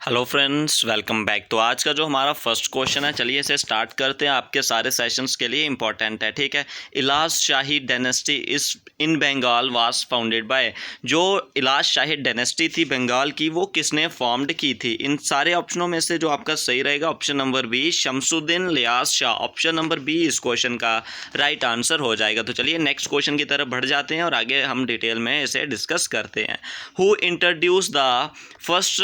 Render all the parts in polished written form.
Hello friends, welcome back. तो आज का जो हमारा फर्स्ट क्वेश्चन है, चलिए इसे स्टार्ट करते हैं। आपके सारे सेशंस के लिए इंपॉर्टेंट है, ठीक है। इलाज शाही डायनेस्टी इस इन बंगाल वाज फाउंडेड बाय। जो इलाज शाही डायनेस्टी थी बंगाल की, वो किसने फॉर्म्ड की थी? इन सारे ऑप्शनों में से जो आपका सही रहेगा ऑप्शन नंबर बी, शमसुद्दीन लियाज शाह। ऑप्शन नंबर बी इस क्वेश्चन का राइट आंसर हो जाएगा। तो चलिए नेक्स्ट क्वेश्चन की तरफ बढ़ जाते हैं और आगे हम डिटेल में इसे डिस्कस करते हैं। हु इंट्रोड्यूस द फर्स्ट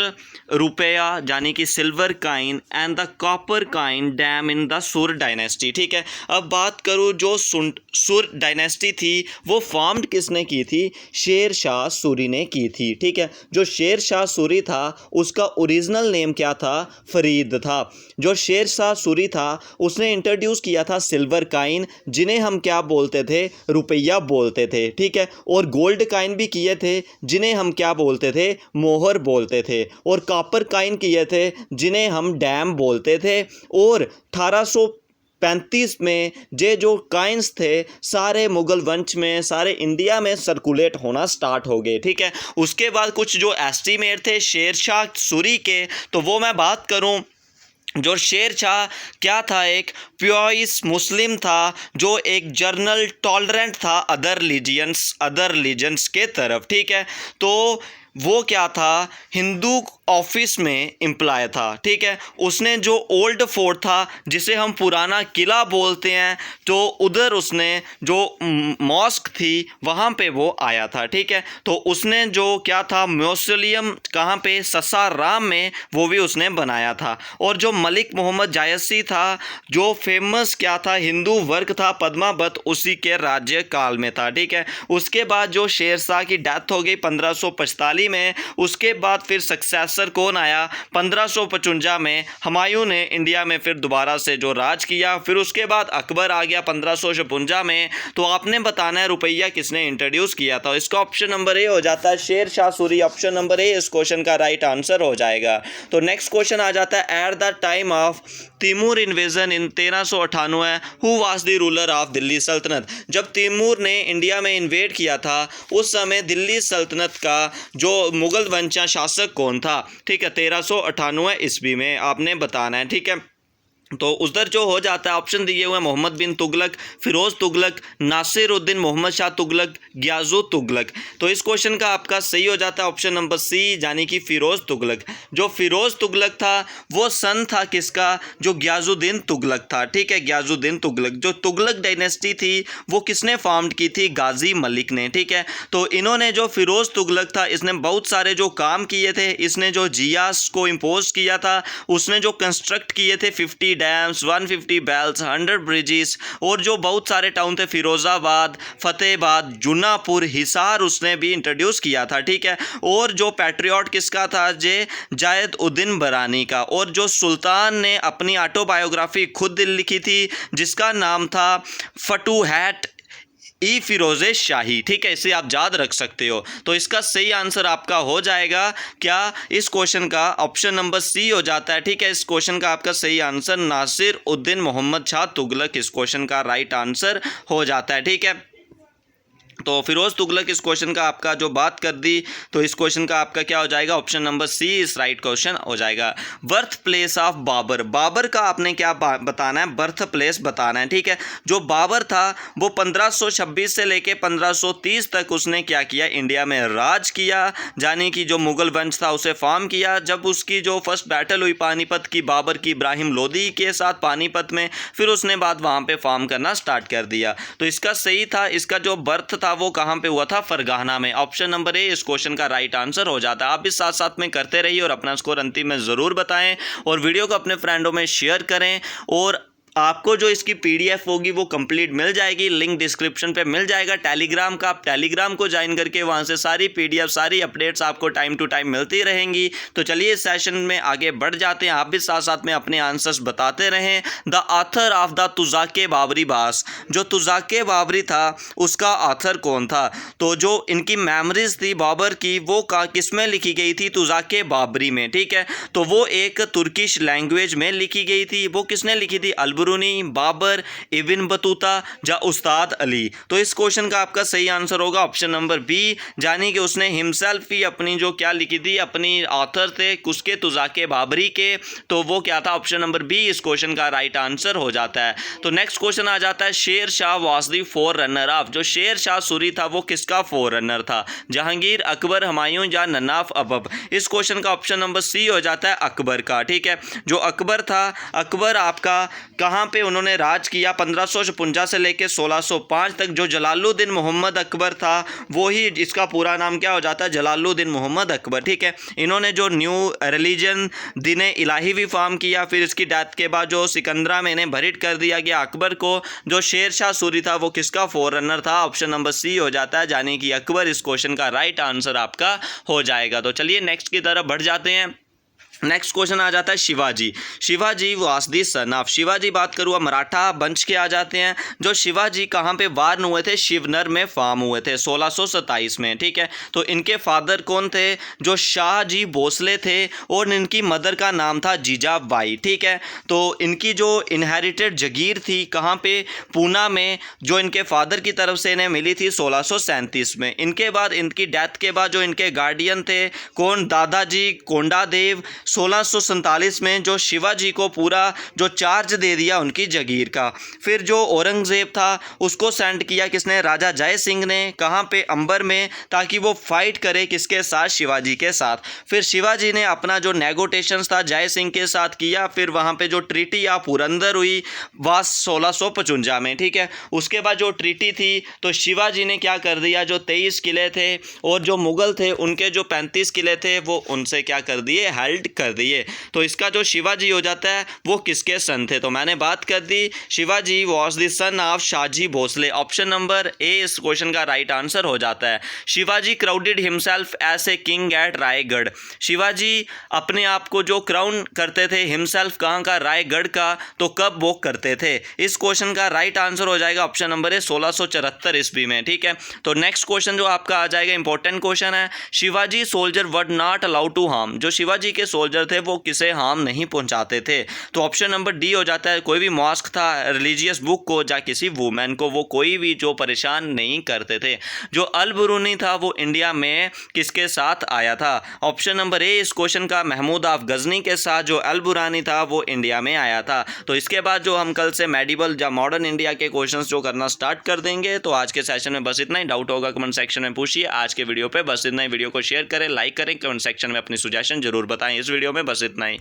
रुपया यानी कि silver coin and the copper coin dam in the Sur dynasty, ठीक है। अब बात करूँ जो सुर डायनेस्टी थी वो फॉर्म्ड किसने की थी? शेर शाह सूरी ने की थी, ठीक है। जो शेर शाह सूरी था उसका ओरिजिनल नेम क्या था? फरीद था। जो शेर शाह सूरी था उसने इंट्रोड्यूस किया था सिल्वर काइन, जिन्हें हम क्या बोलते थे? रुपया बोलते थे, ठीक है। और गोल्ड काइन भी किए थे, जिन्हें हम क्या बोलते थे? मोहर बोलते थे। और कॉपर काइन किए थे, जिन्हें हम डैम बोलते थे। और 1835 में जो काइंस थे सारे मुगल वंश में, सारे इंडिया में सर्कुलेट होना स्टार्ट हो गए, ठीक है। उसके बाद कुछ जो एस्टीमेट थे शेर शाह सूरी के, तो वो मैं बात करूं, जो शेर शाह क्या था? एक प्योइस मुस्लिम था, जो एक जर्नल टॉलरेंट था अदर रिलीजन्स के तरफ, ठीक है। तो वो क्या था? हिंदू ऑफिस में एम्प्लॉय था, ठीक है। उसने जो ओल्ड फोर्ट था, जिसे हम पुराना किला बोलते हैं, तो उधर उसने जो मॉस्क थी वहाँ पे वो आया था, ठीक है। तो उसने जो क्या था म्यूजियम कहाँ पे? ससाराम में, वो भी उसने बनाया था। और जो मलिक मोहम्मद जायसी था, जो फेमस क्या था? हिंदू वर्क था पद्मावत, उसी के राज्य काल में था, ठीक है। उसके बाद जो शेर शाह की डेथ हो गई 1545 में, उसके बाद फिर सक्सेसर कौन आया? 1555 में हुमायूं ने इंडिया में फिर दोबारा से जो राज किया। फिर उसके बाद अकबर आ गया 1556 में। तो आपने बताना है रुपया किसने इंट्रोड्यूस किया था। इसका ऑप्शन नंबर ए हो जाता है Sher Shah Suri. Option number A इस क्वेश्चन का राइट आंसर हो जाएगा। तो नेक्स्ट क्वेश्चन आ जाता है, at the time of Timur invasion in 1398 who was the ruler of Delhi Sultanate. जब तैमूर ने इंडिया में इन्वेड किया था, उस समय दिल्ली सल्तनत का जो मुगल वंशज शासक कौन था? ठीक है, 1398 ईस्वी में आपने बताना है, ठीक है। तो उधर जो हो जाता है, ऑप्शन दिए हुए हैं मोहम्मद बिन तुगलक, फिरोज तुगलक, नासिरुद्दीन मोहम्मद शाह तुगलक, गियाजु तुगलक। तो इस क्वेश्चन का आपका सही हो जाता है ऑप्शन नंबर सी, यानी कि फिरोज तुगलक। जो फिरोज तुगलक था वो सन था किसका? जो गियाजुद्दीन तुगलक था, ठीक है, गियाजुद्दीन तुगलक। जो तुगलक डायनेस्टी थी वो किसने फॉर्म्ड की थी? गाजी मलिक ने, ठीक है। तो इन्होंने जो फिरोज तुगलक था, इसने बहुत सारे जो काम किए थे, इसने जो जियास को इम्पोज किया था, उसने जो कंस्ट्रक्ट किए थे 50 डैम्स, 150 बेल्स, 100 ब्रिजेस, और जो बहुत सारे टाउन थे फिरोजाबाद, फतेहाबाद, जूनापुर, हिसार, उसने भी इंट्रोड्यूस किया था, ठीक है। और जो पैट्रियट किसका था? जायद उद्दीन बरानी का। और जो सुल्तान ने अपनी ऑटोबायोग्राफी खुद लिखी थी, जिसका नाम था फतुहैट ई फिरोज़े शाही, ठीक है। इसे आप याद रख सकते हो। तो इसका सही आंसर आपका हो जाएगा क्या? इस क्वेश्चन का ऑप्शन नंबर सी हो जाता है, ठीक है। इस क्वेश्चन का आपका सही आंसर नासिर उद्दीन मोहम्मद शाह तुगलक इस क्वेश्चन का राइट आंसर हो जाता है, ठीक है। तो फिरोज तुगलक इस क्वेश्चन का आपका जो बात कर दी, तो इस क्वेश्चन का आपका क्या हो जाएगा? ऑप्शन नंबर सी इस राइट क्वेश्चन हो जाएगा। Birth place of Babur. Babur का आपने क्या बताना है? बर्थ प्लेस बताना है, ठीक है। जो बाबर था वो 1526 से लेके 1530 तक उसने क्या किया? इंडिया में राज किया, यानी कि जो मुगल वंश था उसे फॉर्म किया। जब उसकी जो फर्स्ट बैटल हुई पानीपत की, बाबर की इब्राहिम लोदी के साथ पानीपत में, फिर उसने बाद वहाँ पे फॉर्म करना स्टार्ट कर दिया। तो इसका सही था, इसका जो बर्थ था वो कहां पे हुआ था? फरगाना में। ऑप्शन नंबर ए इस क्वेश्चन का राइट आंसर हो जाता है। आप भी साथ साथ में करते रहिए और अपना स्कोर अंतिम में ज़रूर बताएं, और वीडियो को अपने फ्रेंडों में शेयर करें। और आपको जो इसकी पीडीएफ होगी वो कंप्लीट मिल जाएगी, लिंक डिस्क्रिप्शन पे मिल जाएगा टेलीग्राम का। आप टेलीग्राम को ज्वाइन करके वहाँ से सारी पीडीएफ, सारी अपडेट्स आपको टाइम टू टाइम मिलती रहेंगी। तो चलिए इस सेशन में आगे बढ़ जाते हैं। आप भी साथ साथ में अपने आंसर्स बताते रहें। The author of the Tuzuk Baburi बास। जो तुजाके बाबरी था उसका ऑथर कौन था? तो जो इनकी मेमोरीज थी बाबर की, वो किस में लिखी गई थी? तुजाके बाबरी में, ठीक है। तो वो एक तुर्किश लैंग्वेज में लिखी गई थी। वो किसने लिखी थी? अलबरूनी, बाबर, इब्न बतूता या उस्ताद अली। तो इस क्वेश्चन का आपका सही आंसर होगा ऑप्शन नंबर बी, यानी कि उसने हिमसेल्फ ही अपनी जो क्या लिखी थी, अपनी ऑथर थे उसके तुजाके बाबरी के, तो वो क्या था, ऑप्शन नंबर बी इस क्वेश्चन का राइट आंसर हो जाता है। तो नेक्स्ट क्वेश्चन आ जाता है, Sher Shah was the four runner of. जो शेर शाह सूरी था वो किसका फोर रनर था, जहांगीर, अकबर, हुमायूं या ननाफ अबब। इस क्वेश्चन का ऑप्शन नंबर सी हो जाता है अकबर का। ठीक है, जो अकबर था, अकबर आपका कहाँ पे उन्होंने राज किया, 1556 से लेकर 1605 तक। जो जलालुद्दीन मोहम्मद अकबर था वो ही इसका पूरा नाम क्या हो जाता है, जलालुद्दीन मोहम्मद अकबर। ठीक है, इन्होंने जो न्यू रिलीजन दीन इलाही भी फॉर्म किया, फिर इसकी डेथ के बाद जो सिकंदरा में इन्हें भरिट कर दिया गया अकबर को। जो शेर शाह सूरी था वो किसका फोर रनर था, ऑप्शन नंबर सी हो जाता है, यानी कि अकबर इस क्वेश्चन का राइट आंसर आपका हो जाएगा। तो चलिए नेक्स्ट की तरफ बढ़ जाते हैं। नेक्स्ट क्वेश्चन आ जाता है Shivaji. Shivaji was the son of. Shivaji बात करूँ मराठा वंश के आ जाते हैं। जो शिवाजी कहाँ पे वार्न हुए थे, शिवनर में फॉर्म हुए थे 1627 में। ठीक है, तो इनके फादर कौन थे, जो शाहजी भोसले थे, और इनकी मदर का नाम था जीजाबाई। ठीक है, तो इनकी जो इनहेरिटेड जगीर थी कहाँ पे, पूना में, जो इनके फादर की तरफ से इन्हें मिली थी 1637 में। इनके बाद इनकी डेथ के बाद जो इनके गार्डियन थे कौन, दादाजी कोंडादेव, 1647 में जो शिवाजी को पूरा जो चार्ज दे दिया उनकी जगीर का। फिर जो औरंगज़ेब था उसको सेंड किया किसने, राजा जय सिंह ने, कहाँ पे, अंबर में, ताकि वो फाइट करे किसके साथ, शिवाजी के साथ। फिर शिवाजी ने अपना जो नेगोटिएशंस था जय सिंह के साथ किया, फिर वहाँ पे जो ट्रीटी या पुरंदर हुई वह 1655 में। ठीक है, उसके बाद जो ट्रीटी थी तो शिवाजी ने क्या कर दिया, जो 23 किले थे और जो मुग़ल थे उनके जो 35 किले थे वो उनसे क्या कर दिए, हेल्ड कर दिए। तो इसका जो शिवाजी हो जाता है वो किसके सन थे, तो मैंने बात कर दी, Shivaji was the son of Shahji Bhosale. Option number A इस क्वेश्चन का राइट आंसर हो जाता है। Shivaji crowded himself as a king at Raigad. Shivaji अपने आप को जो क्राउन करते थे हिमसेल्फ, कहाँ का, रायगढ़ का, तो कब वो करते थे, इस क्वेश्चन का राइट आंसर हो जाएगा ऑप्शन नंबर ए 1674 ईस्वी में। ठीक है, तो नेक्स्ट क्वेश्चन जो आपका आ जाएगा इंपॉर्टेंट क्वेश्चन है, Shivaji soldier were not allowed to harm. जो शिवाजी के सोल्जर थे वो किसे हार्म नहीं पहुंचाते थे, तो ऑप्शन नंबर डी हो जाता है, कोई भी मॉस्क था, रिलीजियस बुक को या किसी वुमेन को, वो कोई भी जो परेशान नहीं करते थे। जो अल-बरूनी था वो इंडिया में किसके साथ आया था, ऑप्शन नंबर ए इस क्वेश्चन का, महमूद ऑफ गजनी के साथ। जो अल-बुरानी था वो इंडिया में आया था। तो इसके बाद जो हम कल से मेडिवल या मॉडर्न इंडिया के क्वेश्चंस जो करना स्टार्ट कर देंगे। तो आज के सेशन में बस इतना ही, डाउट होगा कमेंट सेक्शन में पूछिए। आज के वीडियो पे बस इतना ही, वीडियो को शेयर करें, लाइक करें, कमेंट सेक्शन में अपनी सजेशन जरूर बताएं। इस वीडियो में बस इतना ही।